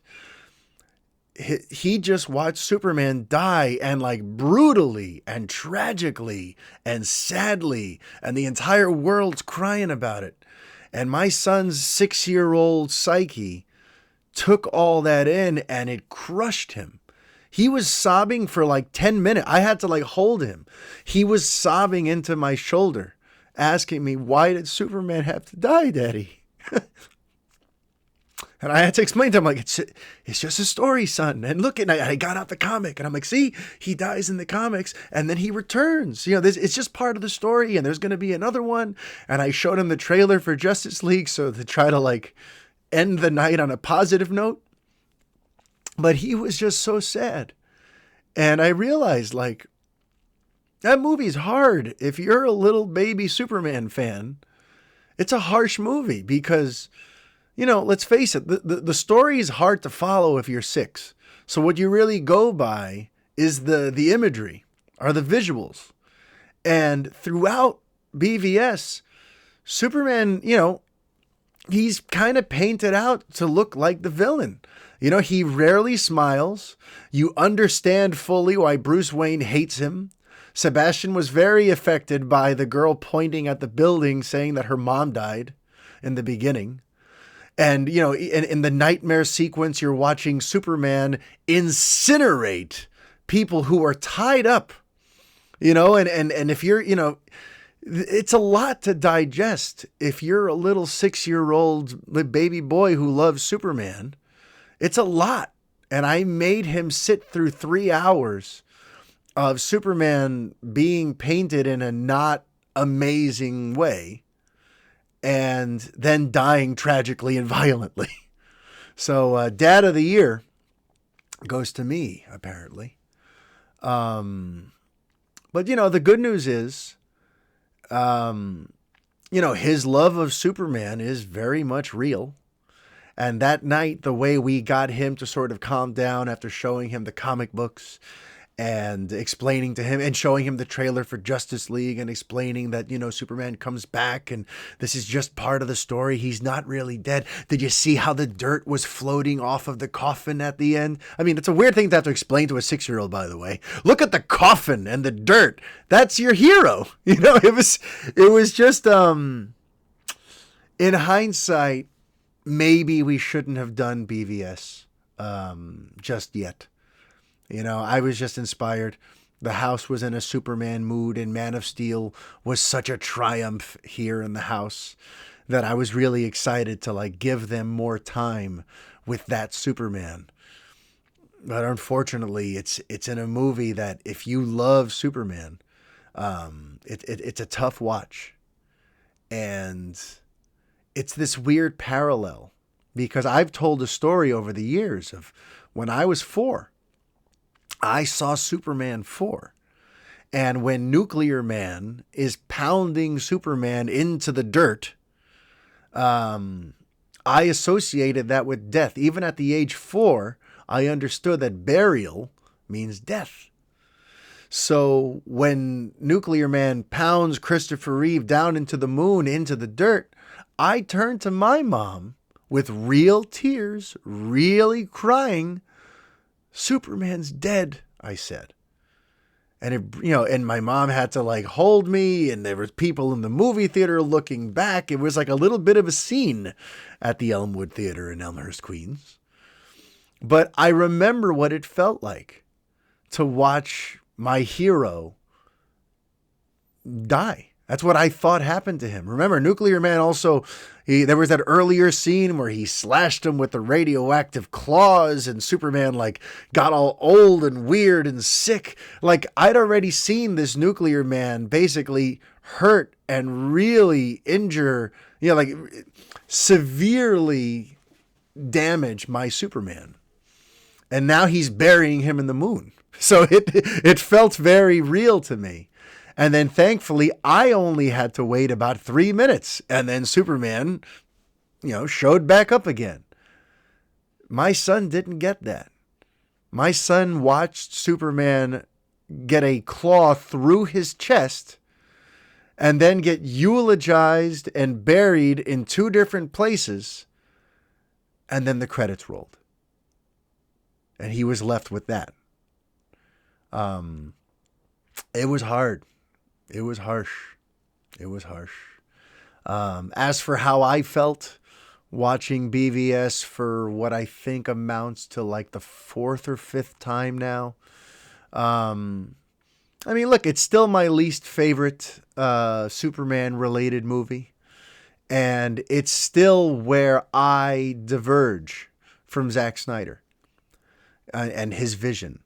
he just watched Superman die and brutally and tragically and sadly, and the entire world's crying about it. And my son's 6-year-old psyche took all that in and it crushed him. He was sobbing for 10 minutes. I had to hold him. He was sobbing into my shoulder, asking me, why did Superman have to die, Daddy? And I had to explain to him, it's just a story, son. And look, and I got out the comic, and I'm like, see, he dies in the comics, and then he returns. It's just part of the story, and there's going to be another one. And I showed him the trailer for Justice League, so to try to end the night on a positive note. But he was just so sad. And I realized, like, that movie's hard. If you're a little baby Superman fan, it's a harsh movie because, let's face it, the story is hard to follow if you're 6. So what you really go by is the imagery or the visuals. And throughout BvS, Superman, he's kind of painted out to look like the villain. He rarely smiles. You understand fully why Bruce Wayne hates him. Sebastian was very affected by the girl pointing at the building saying that her mom died in the beginning. And, in the nightmare sequence, you're watching Superman incinerate people who are tied up, and if you're, it's a lot to digest. If you're a little 6-year-old baby boy who loves Superman, it's a lot. And I made him sit through 3 hours of Superman being painted in a not amazing way and then dying tragically and violently. So Dad of the Year goes to me, apparently. But, the good news is, his love of Superman is very much real. And that night, the way we got him to sort of calm down after showing him the comic books and explaining to him and showing him the trailer for Justice League and explaining that, Superman comes back and this is just part of the story. He's not really dead. Did you see how the dirt was floating off of the coffin at the end? I mean, it's a weird thing to have to explain to a 6-year-old, by the way. Look at the coffin and the dirt. That's your hero. It was just, in hindsight, maybe we shouldn't have done BvS, just yet. I was just inspired. The house was in a Superman mood, and Man of Steel was such a triumph here in the house that I was really excited to give them more time with that Superman. But unfortunately, it's in a movie that if you love Superman, it's a tough watch. And it's this weird parallel because I've told a story over the years of when I was 4. I saw Superman 4. And when Nuclear Man is pounding Superman into the dirt, I associated that with death. Even at the age 4, I understood that burial means death. So when Nuclear Man pounds Christopher Reeve down into the moon, into the dirt, I turned to my mom with real tears, really crying. Superman's dead, I said. And and my mom had to hold me, and there was people in the movie theater looking back. It was like a little bit of a scene at the Elmwood Theater in Elmhurst, Queens. But I remember what it felt like to watch my hero die. That's what I thought happened to him. Remember, Nuclear Man also, there was that earlier scene where he slashed him with the radioactive claws and Superman got all old and weird and sick. I'd already seen this Nuclear Man basically hurt and really injure, severely damage my Superman. And now he's burying him in the moon. So it felt very real to me. And then thankfully, I only had to wait about 3 minutes. And then Superman, showed back up again. My son didn't get that. My son watched Superman get a claw through his chest and then get eulogized and buried in 2 different places. And then the credits rolled. And he was left with that. It was hard. It was harsh. It was harsh. As for how I felt watching BvS for what I think amounts to the 4th or 5th time now. Look, it's still my least favorite Superman related movie. And it's still where I diverge from Zack Snyder and his vision.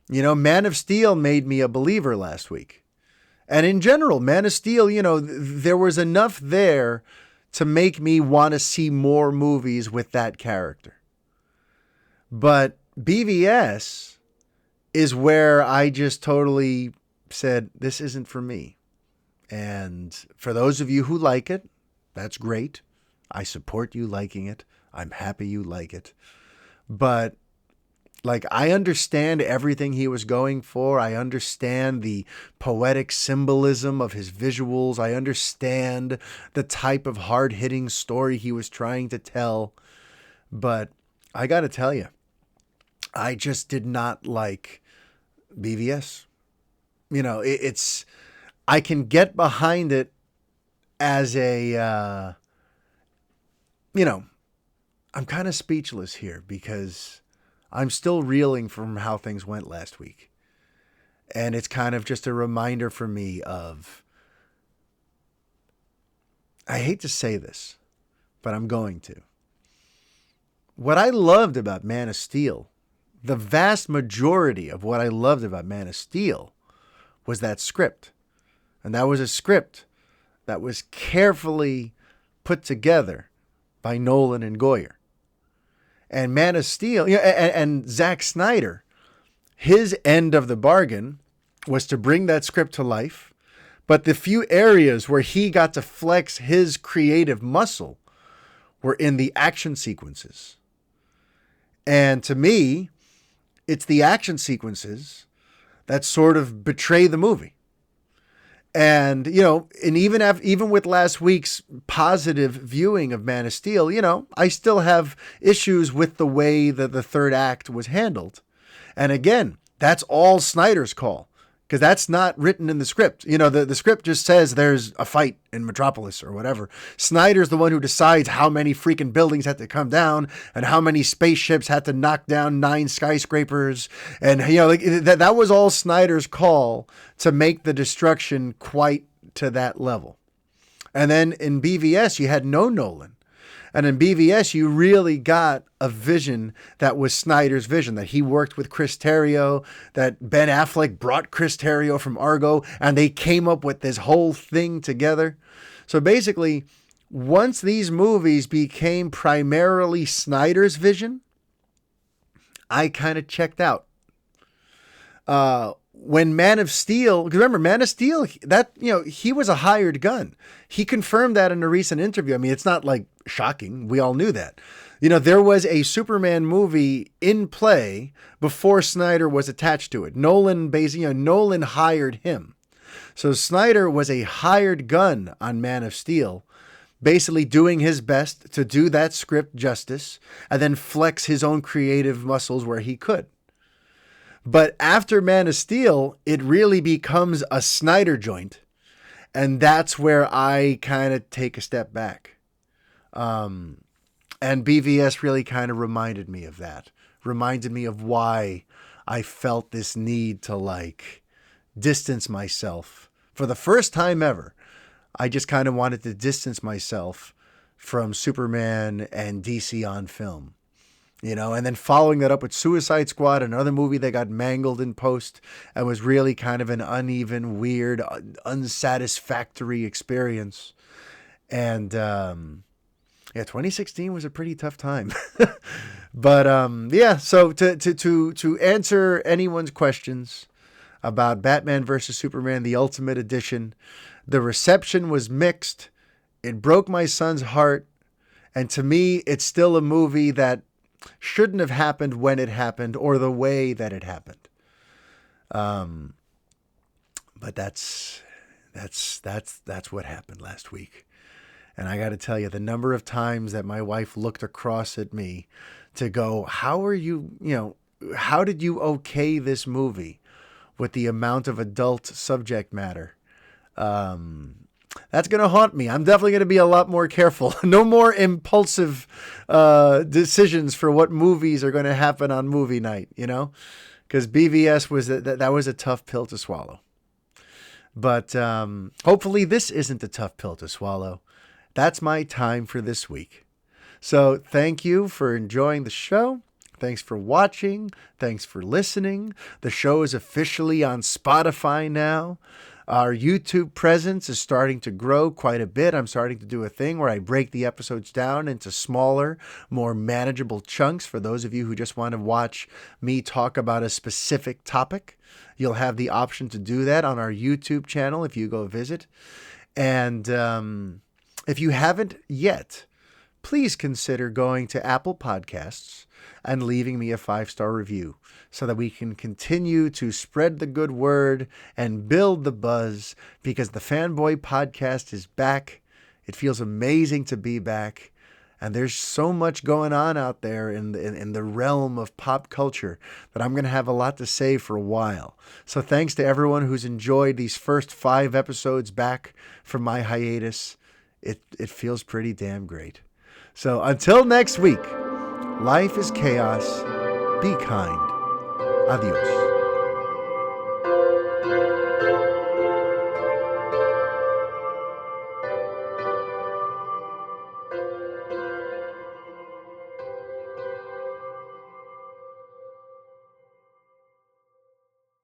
Man of Steel made me a believer last week. And in general, Man of Steel, there was enough there to make me want to see more movies with that character. But BvS is where I just totally said, this isn't for me. And for those of you who like it, that's great. I support you liking it. I'm happy you like it. But like, I understand everything he was going for. I understand the poetic symbolism of his visuals. I understand the type of hard-hitting story he was trying to tell. But I got to tell you, I just did not like BvS. You know, it's I can get behind it as a, I'm kind of speechless here because I'm still reeling from how things went last week. And it's kind of just a reminder for me of, I hate to say this, but I'm going to. What I loved about Man of Steel, the vast majority of what I loved about Man of Steel was that script. And that was a script that was carefully put together by Nolan and Goyer. And Man of Steel, and Zack Snyder, his end of the bargain was to bring that script to life. But the few areas where he got to flex his creative muscle were in the action sequences. And to me, it's the action sequences that sort of betray the movie. And, and even with last week's positive viewing of Man of Steel, I still have issues with the way that the third act was handled. And again, that's all Snyder's call, because that's not written in the script. The script just says there's a fight in Metropolis or whatever. Snyder's the one who decides how many freaking buildings had to come down and how many spaceships had to knock down 9 skyscrapers. And, that was all Snyder's call to make the destruction quite to that level. And then in BvS, you had no Nolan. And in BvS, you really got a vision that was Snyder's vision, that he worked with Chris Terrio, that Ben Affleck brought Chris Terrio from Argo, and they came up with this whole thing together. So basically, once these movies became primarily Snyder's vision, I kind of checked out. When Man of Steel, because remember, Man of Steel, that, he was a hired gun. He confirmed that in a recent interview. I mean, it's not like shocking. We all knew that. There was a Superman movie in play before Snyder was attached to it. Nolan hired him. So Snyder was a hired gun on Man of Steel, basically doing his best to do that script justice and then flex his own creative muscles where he could. But after Man of Steel, it really becomes a Snyder joint. And that's where I kind of take a step back. And BvS really kind of reminded me of that. Reminded me of why I felt this need to distance myself. For the first time ever, I just kind of wanted to distance myself from Superman and DC on film. And then following that up with Suicide Squad, another movie that got mangled in post and was really kind of an uneven, weird, unsatisfactory experience. And 2016 was a pretty tough time. But so to answer anyone's questions about Batman versus Superman, the Ultimate Edition, the reception was mixed. It broke my son's heart. And to me, it's still a movie that shouldn't have happened when it happened or the way that it happened. But that's what happened last week. And I got to tell you, the number of times that my wife looked across at me to go, how did you okay this movie with the amount of adult subject matter? That's going to haunt me. I'm definitely going to be a lot more careful. No more impulsive decisions for what movies are going to happen on movie night, because BvS was that was a tough pill to swallow. But hopefully this isn't a tough pill to swallow. That's my time for this week. So thank you for enjoying the show. Thanks for watching. Thanks for listening. The show is officially on Spotify now. Our YouTube presence is starting to grow quite a bit. I'm starting to do a thing where I break the episodes down into smaller, more manageable chunks for those of you who just want to watch me talk about a specific topic. You'll have the option to do that on our YouTube channel if you go visit. And if you haven't yet, please consider going to Apple Podcasts and leaving me a 5-star review so that we can continue to spread the good word and build the buzz, because the Fanboy Podcast is back. It feels amazing to be back. And there's so much going on out there in the realm of pop culture that I'm going to have a lot to say for a while. So thanks to everyone who's enjoyed these first 5 episodes back from my hiatus. It feels pretty damn great. So until next week, life is chaos. Be kind. Adios.